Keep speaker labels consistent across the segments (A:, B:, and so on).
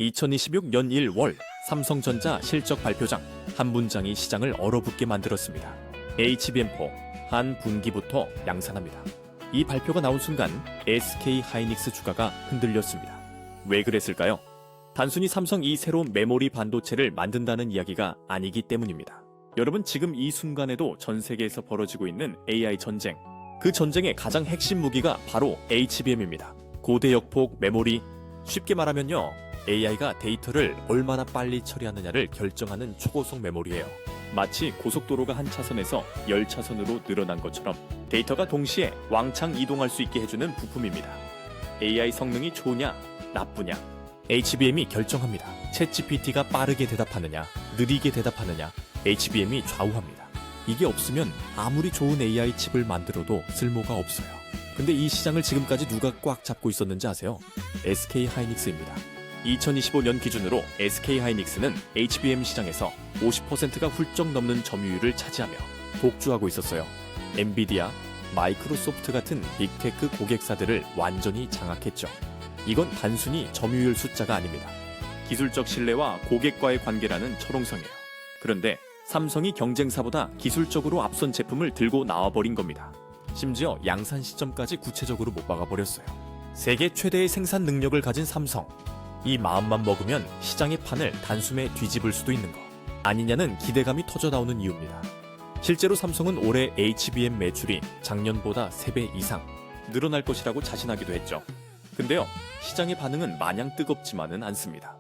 A: 2026년 1월 삼성전자 실적 발표장 한 문장이 시장을 얼어붙게 만들었습니다. HBM4 한 분기부터 양산합니다. 이 발표가 나온 순간 SK하이닉스 주가가 흔들렸습니다. 왜 그랬을까요? 단순히 삼성이 새로운 메모리 반도체를 만든다는 이야기가 아니기 때문입니다. 여러분, 지금 이 순간에도 전 세계에서 벌어지고 있는 AI 전쟁, 그 전쟁의 가장 핵심 무기가 바로 HBM입니다. 고대역폭 메모리, 쉽게 말하면요, AI가 데이터를 얼마나 빨리 처리하느냐를 결정하는 초고속 메모리예요. 마치 고속도로가 한 차선에서 10차선으로 늘어난 것처럼 데이터가 동시에 왕창 이동할 수 있게 해주는 부품입니다. AI 성능이 좋으냐, 나쁘냐, HBM이 결정합니다. 챗GPT가 빠르게 대답하느냐, 느리게 대답하느냐, HBM이 좌우합니다. 이게 없으면 아무리 좋은 AI 칩을 만들어도 쓸모가 없어요. 근데 이 시장을 지금까지 누가 꽉 잡고 있었는지 아세요? SK하이닉스입니다. 2025년 기준으로 SK하이닉스는 HBM 시장에서 50%가 훌쩍 넘는 점유율을 차지하며 독주하고 있었어요. 엔비디아, 마이크로소프트 같은 빅테크 고객사들을 완전히 장악했죠. 이건 단순히 점유율 숫자가 아닙니다. 기술적 신뢰와 고객과의 관계라는 철옹성이에요. 그런데 삼성이 경쟁사보다 기술적으로 앞선 제품을 들고 나와버린 겁니다. 심지어 양산 시점까지 구체적으로 못 박아버렸어요. 세계 최대의 생산 능력을 가진 삼성, 이 마음만 먹으면 시장의 판을 단숨에 뒤집을 수도 있는 거 아니냐는 기대감이 터져 나오는 이유입니다. 실제로 삼성은 올해 HBM 매출이 작년보다 3배 이상 늘어날 것이라고 자신하기도 했죠. 근데요, 시장의 반응은 마냥 뜨겁지만은 않습니다.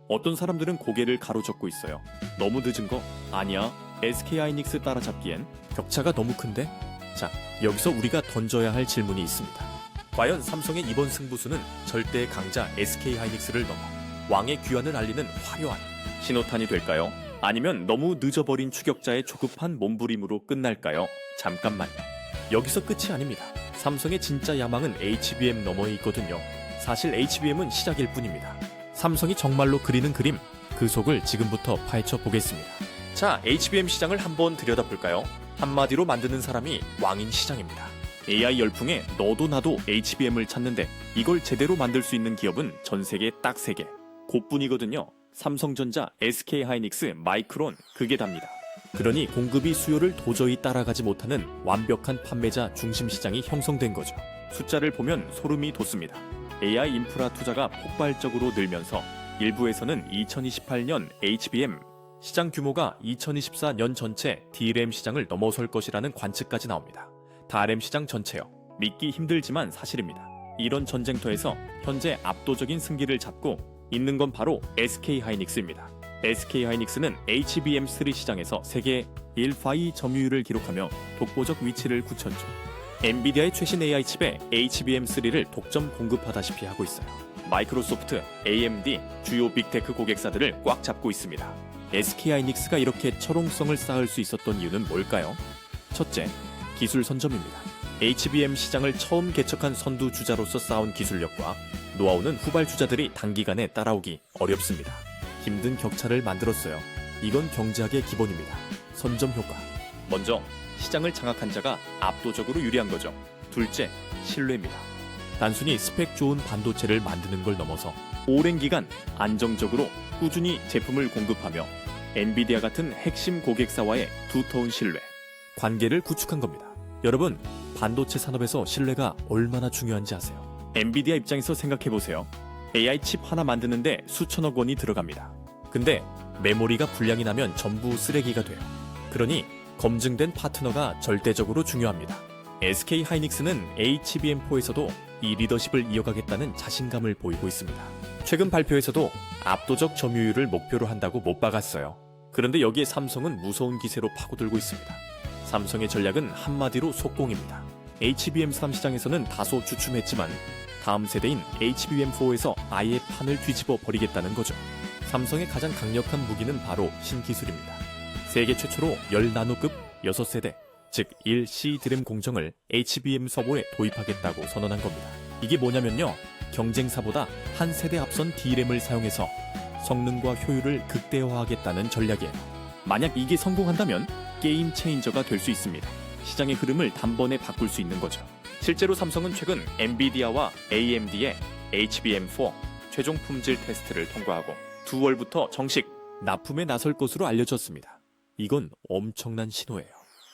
A: 어떤 사람들은 고개를 가로젓고 있어요. 너무 늦은 거 아니야? SK하이닉스 따라잡기엔 격차가 너무 큰데? 자, 여기서 우리가 던져야 할 질문이 있습니다. 과연 삼성의 이번 승부수는 절대의 강자 SK하이닉스를 넘어 왕의 귀환을 알리는 화려한 신호탄이 될까요? 아니면 너무 늦어버린 추격자의 조급한 몸부림으로 끝날까요? 잠깐만요. 여기서 끝이 아닙니다. 삼성의 진짜 야망은 HBM 너머에 있거든요. 사실 HBM은 시작일 뿐입니다. 삼성이 정말로 그리는 그림, 그 속을 지금부터 파헤쳐 보겠습니다. 자, HBM 시장을 한번 들여다볼까요? 한마디로 만드는 사람이 왕인 시장입니다. AI 열풍에 너도 나도 HBM을 찾는데 이걸 제대로 만들 수 있는 기업은 전 세계 딱 3개. 그뿐이거든요. 삼성전자, SK하이닉스, 마이크론, 그게 답니다. 그러니 공급이 수요를 도저히 따라가지 못하는 완벽한 판매자 중심 시장이 형성된 거죠. 숫자를 보면 소름이 돋습니다. AI 인프라 투자가 폭발적으로 늘면서 일부에서는 2028년 HBM 시장 규모가 2024년 전체 DRAM 시장을 넘어설 것이라는 관측까지 나옵니다. DRAM 시장 전체요. 믿기 힘들지만 사실입니다. 이런 전쟁터에서 현재 압도적인 승기를 잡고 있는 건 바로 SK하이닉스입니다. SK하이닉스는 HBM3 시장에서 세계 1위 점유율을 기록하며 독보적 위치를 굳혔죠. 엔비디아의 최신 AI 칩에 HBM3를 독점 공급하다시피 하고 있어요. 마이크로소프트, AMD, 주요 빅테크 고객사들을 꽉 잡고 있습니다. SK하이닉스가 이렇게 철옹성을 쌓을 수 있었던 이유는 뭘까요? 첫째, 기술 선점입니다. HBM 시장을 처음 개척한 선두주자로서 쌓은 기술력과 노하우는 후발주자들이 단기간에 따라오기 어렵습니다. 힘든 격차를 만들었어요. 이건 경제학의 기본입니다. 선점 효과. 먼저, 시장을 장악한 자가 압도적으로 유리한 거죠. 둘째, 신뢰입니다. 단순히 스펙 좋은 반도체를 만드는 걸 넘어서 오랜 기간 안정적으로 꾸준히 제품을 공급하며 엔비디아 같은 핵심 고객사와의 두터운 신뢰, 관계를 구축한 겁니다. 여러분, 반도체 산업에서 신뢰가 얼마나 중요한지 아세요? 엔비디아 입장에서 생각해보세요. AI 칩 하나 만드는데 수천억 원이 들어갑니다. 근데 메모리가 불량이 나면 전부 쓰레기가 돼요. 그러니 검증된 파트너가 절대적으로 중요합니다. SK하이닉스는 HBM4에서도 이 리더십을 이어가겠다는 자신감을 보이고 있습니다. 최근 발표에서도 압도적 점유율을 목표로 한다고 못 박았어요. 그런데 여기에 삼성은 무서운 기세로 파고들고 있습니다. 삼성의 전략은 한마디로 속공입니다. HBM3 시장에서는 다소 주춤했지만 다음 세대인 HBM4에서 아예 판을 뒤집어 버리겠다는 거죠. 삼성의 가장 강력한 무기는 바로 신기술입니다. 세계 최초로 10나노급 6세대, 즉 1C 드램 공정을 HBM 서버에 도입하겠다고 선언한 겁니다. 이게 뭐냐면요, 경쟁사보다 한 세대 앞선 D램을 사용해서 성능과 효율을 극대화하겠다는 전략이에요. 만약 이게 성공한다면 게임 체인저가 될 수 있습니다. 시장의 흐름을 단번에 바꿀 수 있는 거죠. 실제로 삼성은 최근 엔비디아와 AMD의 HBM4 최종 품질 테스트를 통과하고 2월부터 정식 납품에 나설 것으로 알려졌습니다. 이건 엄청난 신호예요.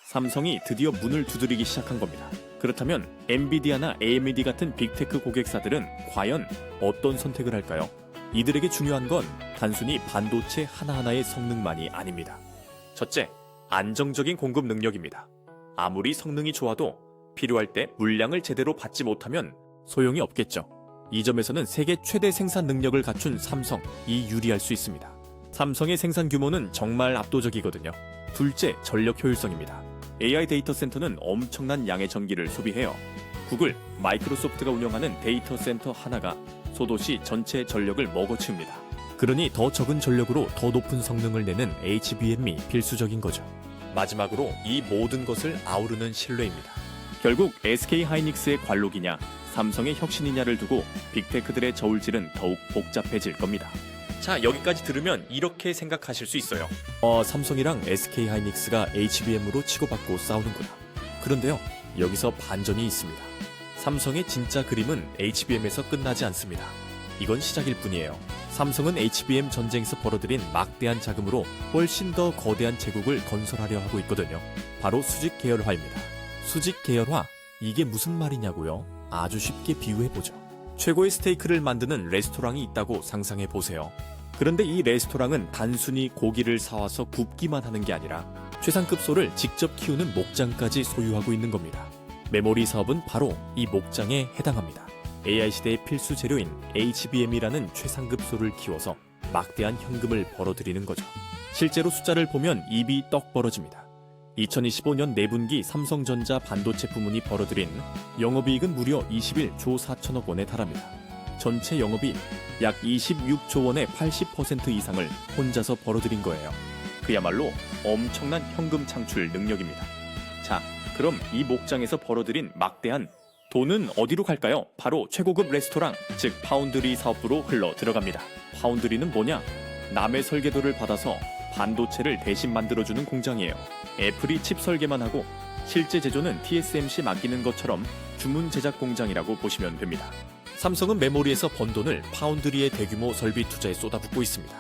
A: 삼성이 드디어 문을 두드리기 시작한 겁니다. 그렇다면 엔비디아나 AMD 같은 빅테크 고객사들은 과연 어떤 선택을 할까요? 이들에게 중요한 건 단순히 반도체 하나하나의 성능만이 아닙니다. 첫째, 안정적인 공급 능력입니다. 아무리 성능이 좋아도 필요할 때 물량을 제대로 받지 못하면 소용이 없겠죠. 이 점에서는 세계 최대 생산 능력을 갖춘 삼성이 유리할 수 있습니다. 삼성의 생산 규모는 정말 압도적이거든요. 둘째, 전력 효율성입니다. AI 데이터 센터는 엄청난 양의 전기를 소비해요. 구글, 마이크로소프트가 운영하는 데이터 센터 하나가 소도시 전체 전력을 먹어치웁니다. 그러니 더 적은 전력으로 더 높은 성능을 내는 HBM이 필수적인 거죠. 마지막으로 이 모든 것을 아우르는 신뢰입니다. 결국 SK하이닉스의 관록이냐, 삼성의 혁신이냐를 두고 빅테크들의 저울질은 더욱 복잡해질 겁니다. 자, 여기까지 들으면 이렇게 생각하실 수 있어요. 삼성이랑 SK하이닉스가 HBM으로 치고받고 싸우는구나. 그런데요, 여기서 반전이 있습니다. 삼성의 진짜 그림은 HBM에서 끝나지 않습니다. 이건 시작일 뿐이에요. 삼성은 HBM 전쟁에서 벌어들인 막대한 자금으로 훨씬 더 거대한 제국을 건설하려 하고 있거든요. 바로 수직 계열화입니다. 수직 계열화, 이게 무슨 말이냐고요? 아주 쉽게 비유해보죠. 최고의 스테이크를 만드는 레스토랑이 있다고 상상해보세요. 그런데 이 레스토랑은 단순히 고기를 사와서 굽기만 하는 게 아니라 최상급 소를 직접 키우는 목장까지 소유하고 있는 겁니다. 메모리 사업은 바로 이 목장에 해당합니다. AI 시대의 필수 재료인 HBM이라는 최상급 소를 키워서 막대한 현금을 벌어들이는 거죠. 실제로 숫자를 보면 입이 떡 벌어집니다. 2025년 4분기 삼성전자 반도체 부문이 벌어들인 영업이익은 무려 21조 4천억 원에 달합니다. 전체 영업이익 약 26조 원의 80% 이상을 혼자서 벌어들인 거예요. 그야말로 엄청난 현금 창출 능력입니다. 자, 그럼 이 목장에서 벌어들인 막대한 돈은 어디로 갈까요? 바로 최고급 레스토랑, 즉 파운드리 사업부로 흘러 들어갑니다. 파운드리는 뭐냐? 남의 설계도를 받아서 반도체를 대신 만들어주는 공장이에요. 애플이 칩 설계만 하고 실제 제조는 TSMC 맡기는 것처럼 주문 제작 공장이라고 보시면 됩니다. 삼성은 메모리에서 번 돈을 파운드리의 대규모 설비 투자에 쏟아붓고 있습니다.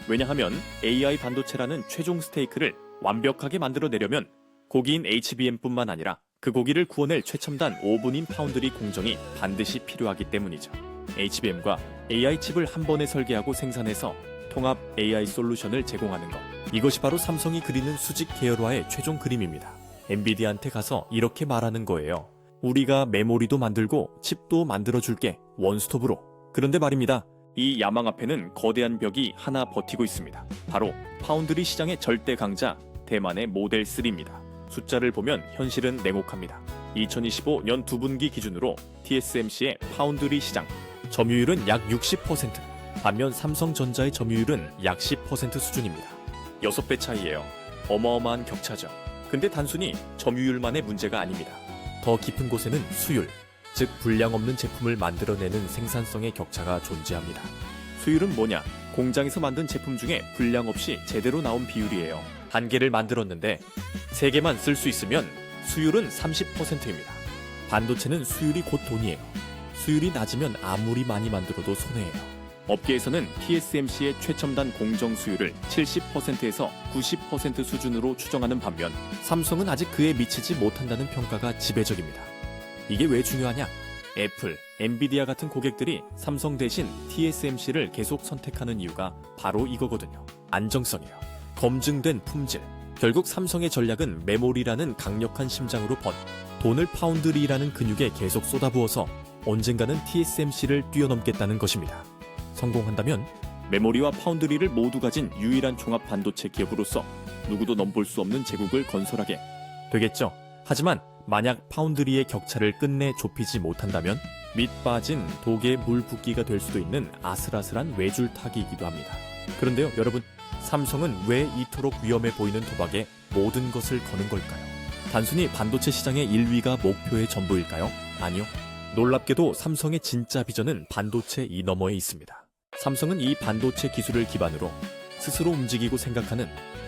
A: 왜냐하면 AI 반도체라는 최종 스테이크를 완벽하게 만들어내려면 고기인 HBM뿐만 아니라 그 고기를 구워낼 최첨단 오븐인 파운드리 공정이 반드시 필요하기 때문이죠. HBM과 AI 칩을 한 번에 설계하고 생산해서 통합 AI 솔루션을 제공하는 것. 이것이 바로 삼성이 그리는 수직 계열화의 최종 그림입니다. 엔비디아한테 가서 이렇게 말하는 거예요. 우리가 메모리도 만들고 칩도 만들어줄게. 원스톱으로. 그런데 말입니다. 이 야망 앞에는 거대한 벽이 하나 버티고 있습니다. 바로 파운드리 시장의 절대 강자 대만의 모델 3입니다. 숫자를 보면 현실은 냉혹합니다. 2025년 2분기 기준으로 TSMC의 파운드리 시장 점유율은 약 60%, 반면 삼성전자의 점유율은 약 10% 수준입니다. 6배 차이예요. 어마어마한 격차죠. 근데 단순히 점유율만의 문제가 아닙니다. 더 깊은 곳에는 수율, 즉 분량 없는 제품을 만들어내는 생산성의 격차가 존재합니다. 수율은 뭐냐? 공장에서 만든 제품 중에 분량 없이 제대로 나온 비율이에요. 한 개를 만들었는데 3개만 쓸 수 있으면 수율은 30%입니다. 반도체는 수율이 곧 돈이에요. 수율이 낮으면 아무리 많이 만들어도 손해예요. 업계에서는 TSMC의 최첨단 공정 수율을 70%에서 90% 수준으로 추정하는 반면 삼성은 아직 그에 미치지 못한다는 평가가 지배적입니다. 이게 왜 중요하냐? 애플, 엔비디아 같은 고객들이 삼성 대신 TSMC를 계속 선택하는 이유가 바로 이거거든요. 안정성이에요. 검증된 품질. 결국 삼성의 전략은 메모리라는 강력한 심장으로 돈을 파운드리라는 근육에 계속 쏟아부어서 언젠가는 TSMC를 뛰어넘겠다는 것입니다. 성공한다면 메모리와 파운드리를 모두 가진 유일한 종합 반도체 기업으로서 누구도 넘볼 수 없는 제국을 건설하게 되겠죠. 하지만 만약 파운드리의 격차를 끝내 좁히지 못한다면 밑 빠진 독에 물 붓기가 될 수도 있는 아슬아슬한 외줄타기이기도 합니다. 그런데요, 여러분, 삼성은 왜 이토록 위험해 보이는 도박에 모든 것을 거는 걸까요? 단순히 반도체 시장의 1위가 목표의 전부일까요? 아니요. 놀랍게도 삼성의 진짜 비전은 반도체 이 너머에 있습니다. 삼성은 이 반도체 기술을 기반으로 스스로 움직이고 생각하는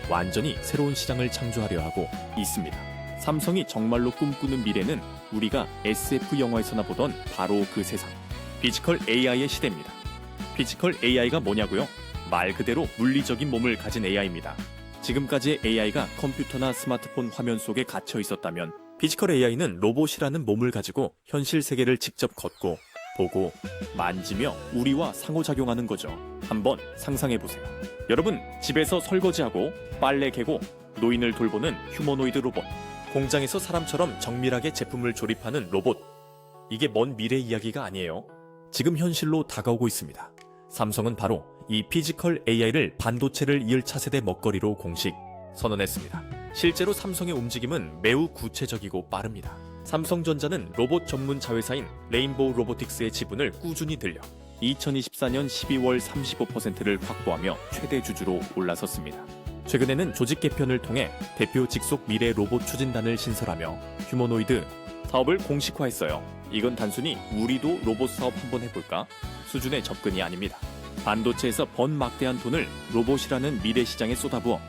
A: 완전히 새로운 시장을 창조하려 하고 있습니다. 삼성이 정말로 꿈꾸는 미래는 우리가 SF 영화에서나 보던 바로 그 세상, 피지컬 AI의 시대입니다. 피지컬 AI가 뭐냐고요? 말 그대로 물리적인 몸을 가진 AI입니다. 지금까지의 AI가 컴퓨터나 스마트폰 화면 속에 갇혀 있었다면 피지컬 AI는 로봇이라는 몸을 가지고 현실 세계를 직접 걷고 보고 만지며 우리와 상호작용하는 거죠. 한번 상상해보세요. 여러분, 집에서 설거지하고 빨래 개고 노인을 돌보는 휴머노이드 로봇, 공장에서 사람처럼 정밀하게 제품을 조립하는 로봇. 이게 먼 미래 이야기가 아니에요. 지금 현실로 다가오고 있습니다. 삼성은 바로 이 피지컬 AI를 반도체를 이을 차세대 먹거리로 공식 선언했습니다. 실제로 삼성의 움직임은 매우 구체적이고 빠릅니다. 삼성전자는 로봇 전문 자회사인 레인보우 로보틱스의 지분을 꾸준히 늘려 2024년 12월 35%를 확보하며 최대 주주로 올라섰습니다. 최근에는 조직 개편을 통해 대표 직속 미래 로봇 추진단을 신설하며 휴머노이드 사업을 공식화했어요. 이건 단순히 우리도 로봇 사업 한번 해볼까? 수준의 접근이 아닙니다. 반도체에서 번 막대한 돈을 로봇이라는 미래 시장에 쏟아부어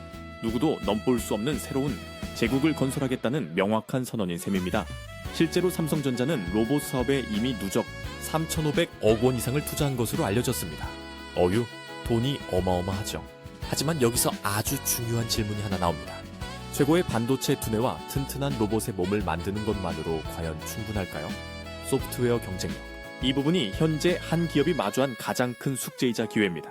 A: 누구도 넘볼 수 없는 새로운 제국을 건설하겠다는 명확한 선언인 셈입니다. 실제로 삼성전자는 로봇 사업에 이미 누적 3,500억 원 이상을 투자한 것으로 알려졌습니다. 어휴, 돈이 어마어마하죠. 하지만 여기서 아주 중요한 질문이 하나 나옵니다. 최고의 반도체 두뇌와 튼튼한 로봇의 몸을 만드는 것만으로 과연 충분할까요? 소프트웨어 경쟁력. 이 부분이 현재 한 기업이 마주한 가장 큰 숙제이자 기회입니다.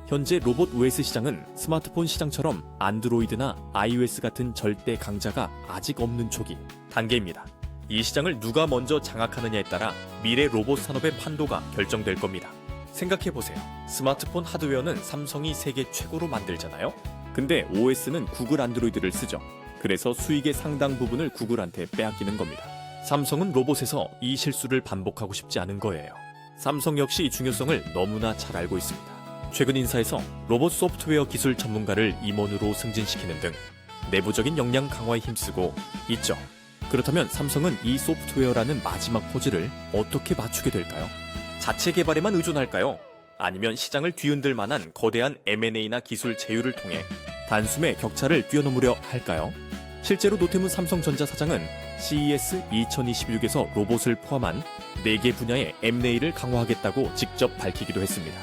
A: 현재 로봇 OS 시장은 스마트폰 시장처럼 안드로이드나 iOS 같은 절대 강자가 아직 없는 초기 단계입니다. 이 시장을 누가 먼저 장악하느냐에 따라 미래 로봇 산업의 판도가 결정될 겁니다. 생각해보세요. 스마트폰 하드웨어는 삼성이 세계 최고로 만들잖아요? 근데 OS는 구글 안드로이드를 쓰죠. 그래서 수익의 상당 부분을 구글한테 빼앗기는 겁니다. 삼성은 로봇에서 이 실수를 반복하고 싶지 않은 거예요. 삼성 역시 이 중요성을 너무나 잘 알고 있습니다. 최근 인사에서 로봇 소프트웨어 기술 전문가를 임원으로 승진시키는 등 내부적인 역량 강화에 힘쓰고 있죠. 그렇다면 삼성은 이 소프트웨어라는 마지막 포즈를 어떻게 맞추게 될까요? 자체 개발에만 의존할까요? 아니면 시장을 뒤흔들 만한 거대한 M&A나 기술 제휴를 통해 단숨에 격차를 뛰어넘으려 할까요? 실제로 노태문 삼성전자 사장은 CES 2026에서 로봇을 포함한 4개 분야의 M&A를 강화하겠다고 직접 밝히기도 했습니다.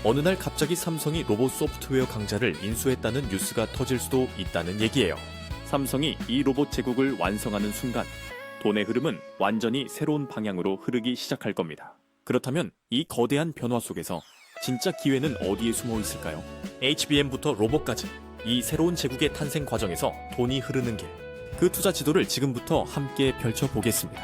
A: 어느 날 갑자기 삼성이 로봇 소프트웨어 강자를 인수했다는 뉴스가 터질 수도 있다는 얘기예요. 삼성이 이 로봇 제국을 완성하는 순간 돈의 흐름은 완전히 새로운 방향으로 흐르기 시작할 겁니다. 그렇다면 이 거대한 변화 속에서 진짜 기회는 어디에 숨어 있을까요? HBM부터 로봇까지 이 새로운 제국의 탄생 과정에서 돈이 흐르는 길, 그 투자 지도를 지금부터 함께 펼쳐보겠습니다.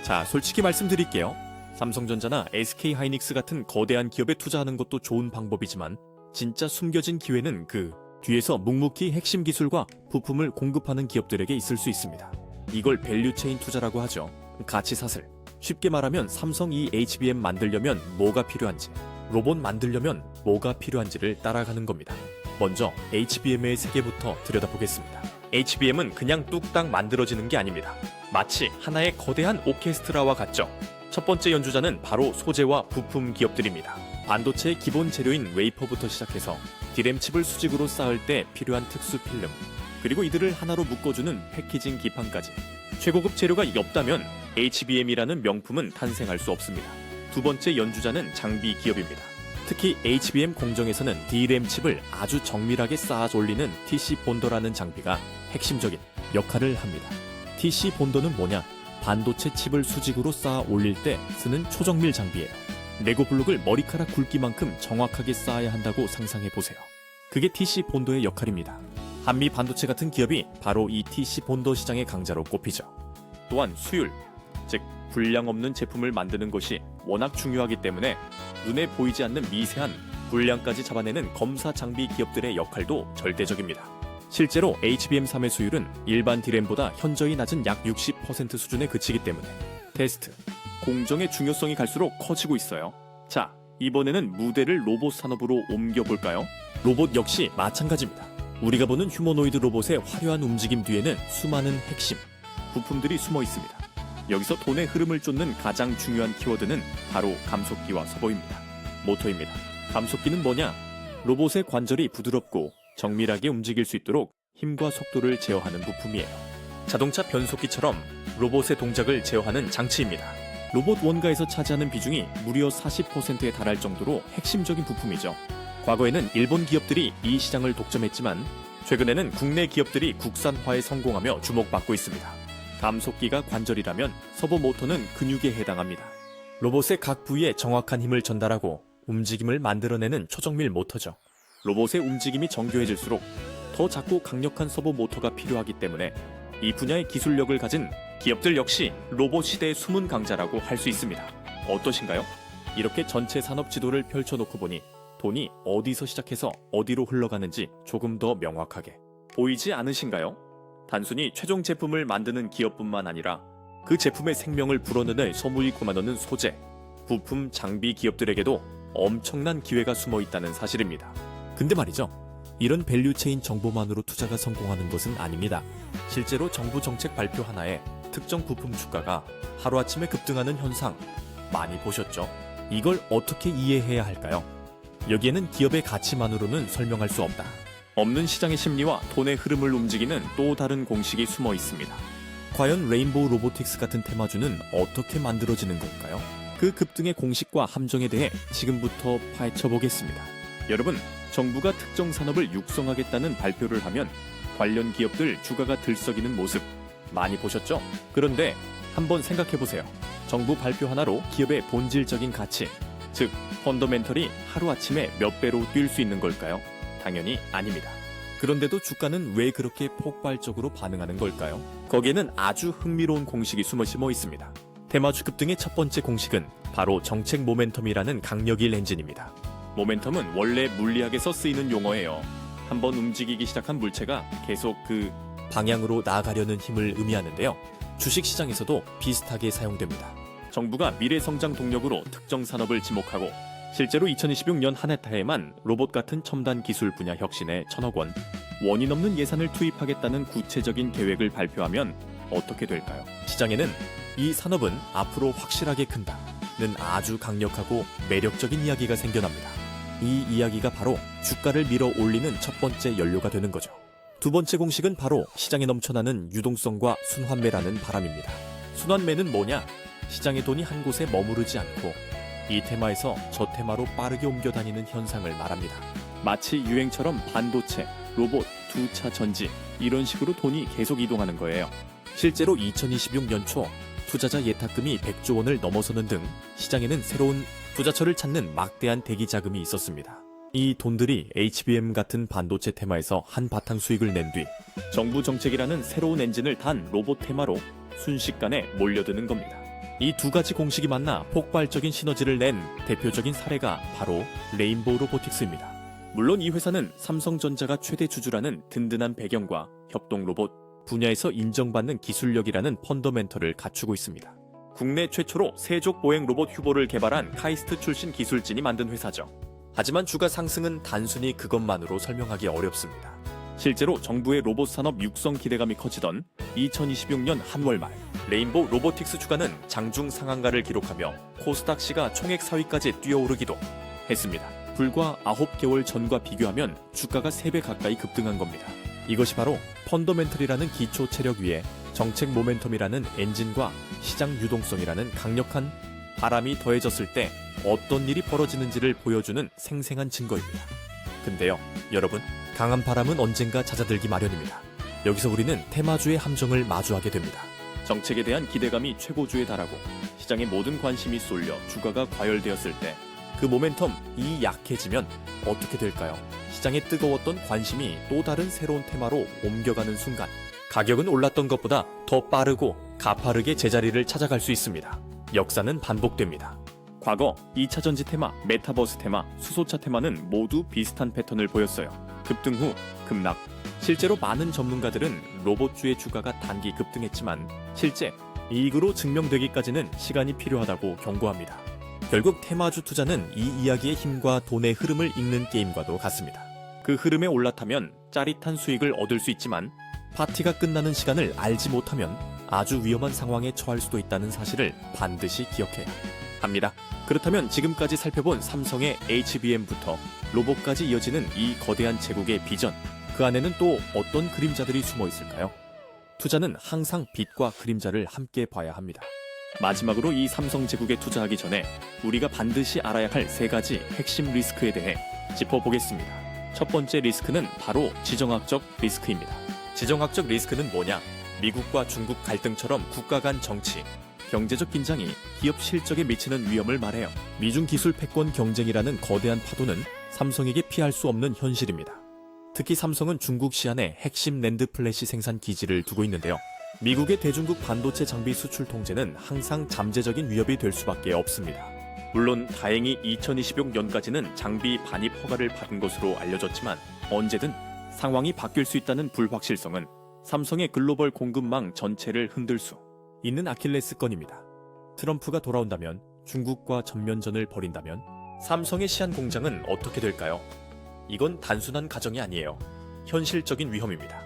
A: 자, 솔직히 말씀드릴게요. 삼성전자나 SK하이닉스 같은 거대한 기업에 투자하는 것도 좋은 방법이지만 진짜 숨겨진 기회는 그 뒤에서 묵묵히 핵심 기술과 부품을 공급하는 기업들에게 있을 수 있습니다. 이걸 밸류체인 투자라고 하죠. 가치 사슬. 쉽게 말하면 삼성 이 HBM 만들려면 뭐가 필요한지, 로봇 만들려면 뭐가 필요한지를 따라가는 겁니다. 먼저 HBM의 세계부터 들여다보겠습니다. HBM은 그냥 뚝딱 만들어지는 게 아닙니다. 마치 하나의 거대한 오케스트라와 같죠. 첫 번째 연주자는 바로 소재와 부품 기업들입니다. 반도체의 기본 재료인 웨이퍼부터 시작해서 디램 칩을 수직으로 쌓을 때 필요한 특수 필름, 그리고 이들을 하나로 묶어주는 패키징 기판까지. 최고급 재료가 없다면 HBM이라는 명품은 탄생할 수 없습니다. 두 번째 연주자는 장비 기업입니다. 특히 HBM 공정에서는 D램 칩을 아주 정밀하게 쌓아 올리는 TC 본더라는 장비가 핵심적인 역할을 합니다. TC 본더는 뭐냐? 반도체 칩을 수직으로 쌓아 올릴 때 쓰는 초정밀 장비예요. 레고 블록을 머리카락 굵기만큼 정확하게 쌓아야 한다고 상상해 보세요. 그게 TC 본더의 역할입니다. 한미 반도체 같은 기업이 바로 이 TC 본더 시장의 강자로 꼽히죠. 또한 수율, 즉 불량 없는 제품을 만드는 것이 워낙 중요하기 때문에 눈에 보이지 않는 미세한 불량까지 잡아내는 검사 장비 기업들의 역할도 절대적입니다. 실제로 HBM3의 수율은 일반 D램보다 현저히 낮은 약 60% 수준에 그치기 때문에 테스트, 공정의 중요성이 갈수록 커지고 있어요. 자, 이번에는 무대를 로봇 산업으로 옮겨볼까요? 로봇 역시 마찬가지입니다. 우리가 보는 휴머노이드 로봇의 화려한 움직임 뒤에는 수많은 핵심, 부품들이 숨어 있습니다. 여기서 돈의 흐름을 쫓는 가장 중요한 키워드는 바로 감속기와 서버입니다. 모터입니다. 감속기는 뭐냐? 로봇의 관절이 부드럽고 정밀하게 움직일 수 있도록 힘과 속도를 제어하는 부품이에요. 자동차 변속기처럼 로봇의 동작을 제어하는 장치입니다. 로봇 원가에서 차지하는 비중이 무려 40%에 달할 정도로 핵심적인 부품이죠. 과거에는 일본 기업들이 이 시장을 독점했지만 최근에는 국내 기업들이 국산화에 성공하며 주목받고 있습니다. 감속기가 관절이라면 서버모터는 근육에 해당합니다. 로봇의 각 부위에 정확한 힘을 전달하고 움직임을 만들어내는 초정밀 모터죠. 로봇의 움직임이 정교해질수록 더 작고 강력한 서버모터가 필요하기 때문에 이 분야의 기술력을 가진 기업들 역시 로봇 시대의 숨은 강자라고 할 수 있습니다. 어떠신가요? 이렇게 전체 산업 지도를 펼쳐놓고 보니 돈이 어디서 시작해서 어디로 흘러가는지 조금 더 명확하게 보이지 않으신가요? 단순히 최종 제품을 만드는 기업뿐만 아니라 그 제품의 생명을 불어넣을 소모임을 넣는 소재, 부품, 장비 기업들에게도 엄청난 기회가 숨어 있다는 사실입니다. 근데 말이죠. 이런 밸류체인 정보만으로 투자가 성공하는 것은 아닙니다. 실제로 정부 정책 발표 하나에 특정 부품 주가가 하루아침에 급등하는 현상 많이 보셨죠? 이걸 어떻게 이해해야 할까요? 여기에는 기업의 가치만으로는 설명할 수 없다. 없는 시장의 심리와 돈의 흐름을 움직이는 또 다른 공식이 숨어 있습니다. 과연 레인보우 로보틱스 같은 테마주는 어떻게 만들어지는 걸까요? 그 급등의 공식과 함정에 대해 지금부터 파헤쳐보겠습니다. 여러분, 정부가 특정 산업을 육성하겠다는 발표를 하면 관련 기업들 주가가 들썩이는 모습 많이 보셨죠? 그런데 한번 생각해보세요. 정부 발표 하나로 기업의 본질적인 가치, 즉 펀더멘털이 하루아침에 몇 배로 뛸 수 있는 걸까요? 당연히 아닙니다. 그런데도 주가는 왜 그렇게 폭발적으로 반응하는 걸까요? 거기에는 아주 흥미로운 공식이 숨어 있습니다. 테마주 급등의 첫 번째 공식은 바로 정책 모멘텀이라는 강력일 엔진입니다. 모멘텀은 원래 물리학에서 쓰이는 용어예요. 한번 움직이기 시작한 물체가 계속 그 방향으로 나아가려는 힘을 의미하는데요. 주식시장에서도 비슷하게 사용됩니다. 정부가 미래 성장 동력으로 특정 산업을 지목하고 실제로 2026년 한 해에만 로봇 같은 첨단 기술 분야 혁신에 1,000억 원, 원인 없는 예산을 투입하겠다는 구체적인 계획을 발표하면 어떻게 될까요? 시장에는 이 산업은 앞으로 확실하게 큰다는 아주 강력하고 매력적인 이야기가 생겨납니다. 이 이야기가 바로 주가를 밀어 올리는 첫 번째 연료가 되는 거죠. 두 번째 공식은 바로 시장에 넘쳐나는 유동성과 순환매라는 바람입니다. 순환매는 뭐냐? 시장의 돈이 한 곳에 머무르지 않고 이 테마에서 저 테마로 빠르게 옮겨 다니는 현상을 말합니다. 마치 유행처럼 반도체, 로봇, 2차 전지 이런 식으로 돈이 계속 이동하는 거예요. 실제로 2026년 초 투자자 예탁금이 100조 원을 넘어서는 등 시장에는 새로운 투자처를 찾는 막대한 대기 자금이 있었습니다. 이 돈들이 HBM 같은 반도체 테마에서 한바탕 수익을 낸 뒤 정부 정책이라는 새로운 엔진을 단 로봇 테마로 순식간에 몰려드는 겁니다. 이 두 가지 공식이 만나 폭발적인 시너지를 낸 대표적인 사례가 바로 레인보우 로보틱스입니다. 물론 이 회사는 삼성전자가 최대 주주라는 든든한 배경과 협동 로봇 분야에서 인정받는 기술력이라는 펀더멘털을 갖추고 있습니다. 국내 최초로 세족 보행 로봇 휴보를 개발한 카이스트 출신 기술진이 만든 회사죠. 하지만 주가 상승은 단순히 그것만으로 설명하기 어렵습니다. 실제로 정부의 로봇 산업 육성 기대감이 커지던 2026년 한월 말 레인보우 로보틱스 주가는 장중 상한가를 기록하며 코스닥시가 총액 4위까지 뛰어오르기도 했습니다. 불과 9개월 전과 비교하면 주가가 3배 가까이 급등한 겁니다. 이것이 바로 펀더멘털이라는 기초 체력 위에 정책 모멘텀이라는 엔진과 시장 유동성이라는 강력한 바람이 더해졌을 때 어떤 일이 벌어지는지를 보여주는 생생한 증거입니다. 근데요, 여러분, 강한 바람은 언젠가 잦아들기 마련입니다. 여기서 우리는 테마주의 함정을 마주하게 됩니다. 정책에 대한 기대감이 최고조에 달하고 시장의 모든 관심이 쏠려 주가가 과열되었을 때 그 모멘텀이 약해지면 어떻게 될까요? 시장에 뜨거웠던 관심이 또 다른 새로운 테마로 옮겨가는 순간 가격은 올랐던 것보다 더 빠르고 가파르게 제자리를 찾아갈 수 있습니다. 역사는 반복됩니다. 과거 2차 전지 테마, 메타버스 테마, 수소차 테마는 모두 비슷한 패턴을 보였어요. 급등 후 급락. 실제로 많은 전문가들은 로봇주의 주가가 단기 급등했지만 실제 이익으로 증명되기까지는 시간이 필요하다고 경고합니다. 결국 테마주 투자는 이 이야기의 힘과 돈의 흐름을 읽는 게임과도 같습니다. 그 흐름에 올라타면 짜릿한 수익을 얻을 수 있지만 파티가 끝나는 시간을 알지 못하면 아주 위험한 상황에 처할 수도 있다는 사실을 반드시 기억해야 합니다. 그렇다면 지금까지 살펴본 삼성의 HBM부터 로봇까지 이어지는 이 거대한 제국의 비전, 그 안에는 또 어떤 그림자들이 숨어 있을까요? 투자는 항상 빛과 그림자를 함께 봐야 합니다. 마지막으로 이 삼성제국에 투자하기 전에 우리가 반드시 알아야 할 세 가지 핵심 리스크에 대해 짚어보겠습니다. 첫 번째 리스크는 바로 지정학적 리스크입니다. 지정학적 리스크는 뭐냐? 미국과 중국 갈등처럼 국가 간 정치, 경제적 긴장이 기업 실적에 미치는 위험을 말해요. 미중 기술 패권 경쟁이라는 거대한 파도는 삼성에게 피할 수 없는 현실입니다. 특히 삼성은 중국 시안에 핵심 낸드 플래시 생산 기지를 두고 있는데요. 미국의 대중국 반도체 장비 수출 통제는 항상 잠재적인 위협이 될 수밖에 없습니다. 물론 다행히 2026년까지는 장비 반입 허가를 받은 것으로 알려졌지만 언제든 상황이 바뀔 수 있다는 불확실성은 삼성의 글로벌 공급망 전체를 흔들 수 있는 아킬레스건입니다. 트럼프가 돌아온다면, 중국과 전면전을 벌인다면 삼성의 시안 공장은 어떻게 될까요? 이건 단순한 가정이 아니에요. 현실적인 위험입니다.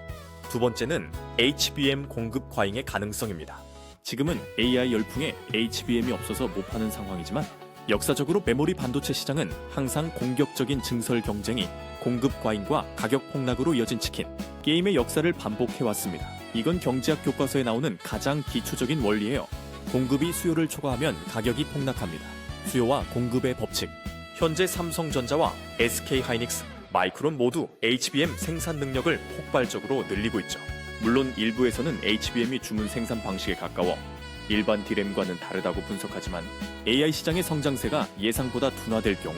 A: 두 번째는 HBM 공급 과잉의 가능성입니다. 지금은 AI 열풍에 HBM이 없어서 못 파는 상황이지만 역사적으로 메모리 반도체 시장은 항상 공격적인 증설 경쟁이 공급 과잉과 가격 폭락으로 이어진 치킨, 게임의 역사를 반복해왔습니다. 이건 경제학 교과서에 나오는 가장 기초적인 원리예요. 공급이 수요를 초과하면 가격이 폭락합니다. 수요와 공급의 법칙. 현재 삼성전자와 SK하이닉스, 마이크론 모두 HBM 생산 능력을 폭발적으로 늘리고 있죠. 물론 일부에서는 HBM이 주문 생산 방식에 가까워 일반 D램과는 다르다고 분석하지만 AI 시장의 성장세가 예상보다 둔화될 경우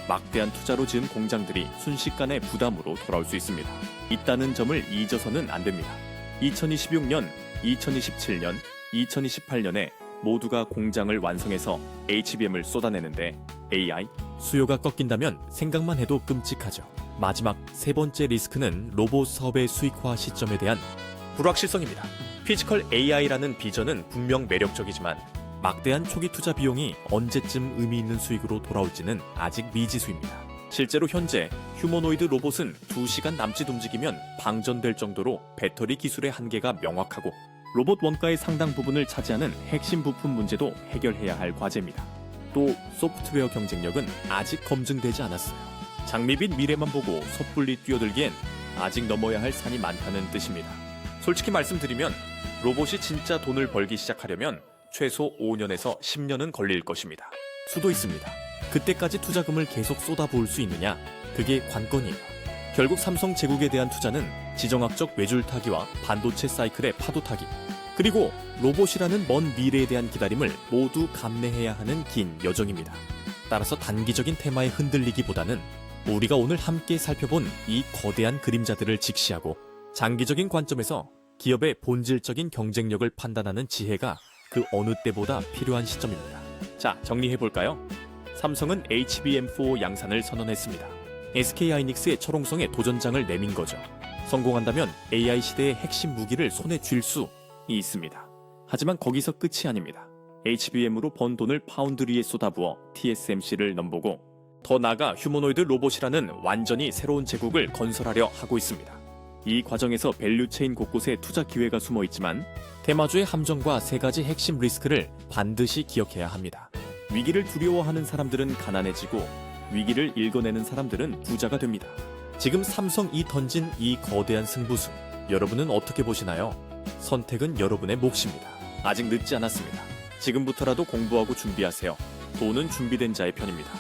A: 막대한 투자로 지은 공장들이 순식간에 부담으로 돌아올 수 있습니다. 있다는 점을 잊어서는 안 됩니다. 2026년, 2027년, 2028년에 모두가 공장을 완성해서 HBM을 쏟아내는데 AI, 수요가 꺾인다면 생각만 해도 끔찍하죠. 마지막 세 번째 리스크는 로봇 사업의 수익화 시점에 대한 불확실성입니다. 피지컬 AI라는 비전은 분명 매력적이지만 막대한 초기 투자 비용이 언제쯤 의미 있는 수익으로 돌아올지는 아직 미지수입니다. 실제로 현재 휴머노이드 로봇은 2시간 남짓 움직이면 방전될 정도로 배터리 기술의 한계가 명확하고 로봇 원가의 상당 부분을 차지하는 핵심 부품 문제도 해결해야 할 과제입니다. 또 소프트웨어 경쟁력은 아직 검증되지 않았어요. 장밋빛 미래만 보고 섣불리 뛰어들기엔 아직 넘어야 할 산이 많다는 뜻입니다. 솔직히 말씀드리면 로봇이 진짜 돈을 벌기 시작하려면 최소 5년에서 10년은 걸릴 것입니다. 수도 있습니다. 그때까지 투자금을 계속 쏟아부을 수 있느냐? 그게 관건이에요. 결국 삼성 제국에 대한 투자는 지정학적 외줄 타기와 반도체 사이클의 파도 타기, 그리고 로봇이라는 먼 미래에 대한 기다림을 모두 감내해야 하는 긴 여정입니다. 따라서 단기적인 테마에 흔들리기보다는 우리가 오늘 함께 살펴본 이 거대한 그림자들을 직시하고 장기적인 관점에서 기업의 본질적인 경쟁력을 판단하는 지혜가 그 어느 때보다 필요한 시점입니다. 자, 정리해볼까요? 삼성은 HBM4 양산을 선언했습니다. SK하이닉스의 철옹성에 도전장을 내민 거죠. 성공한다면 AI 시대의 핵심 무기를 손에 쥘 수 있습니다. 하지만 거기서 끝이 아닙니다. HBM으로 번 돈을 파운드리에 쏟아부어 TSMC를 넘보고 더 나아가 휴머노이드 로봇이라는 완전히 새로운 제국을 건설하려 하고 있습니다. 이 과정에서 밸류체인 곳곳에 투자 기회가 숨어 있지만 테마주의 함정과 세 가지 핵심 리스크를 반드시 기억해야 합니다. 위기를 두려워하는 사람들은 가난해지고 위기를 읽어내는 사람들은 부자가 됩니다. 지금 삼성이 던진 이 거대한 승부수, 여러분은 어떻게 보시나요? 선택은 여러분의 몫입니다. 아직 늦지 않았습니다. 지금부터라도 공부하고 준비하세요. 돈은 준비된 자의 편입니다.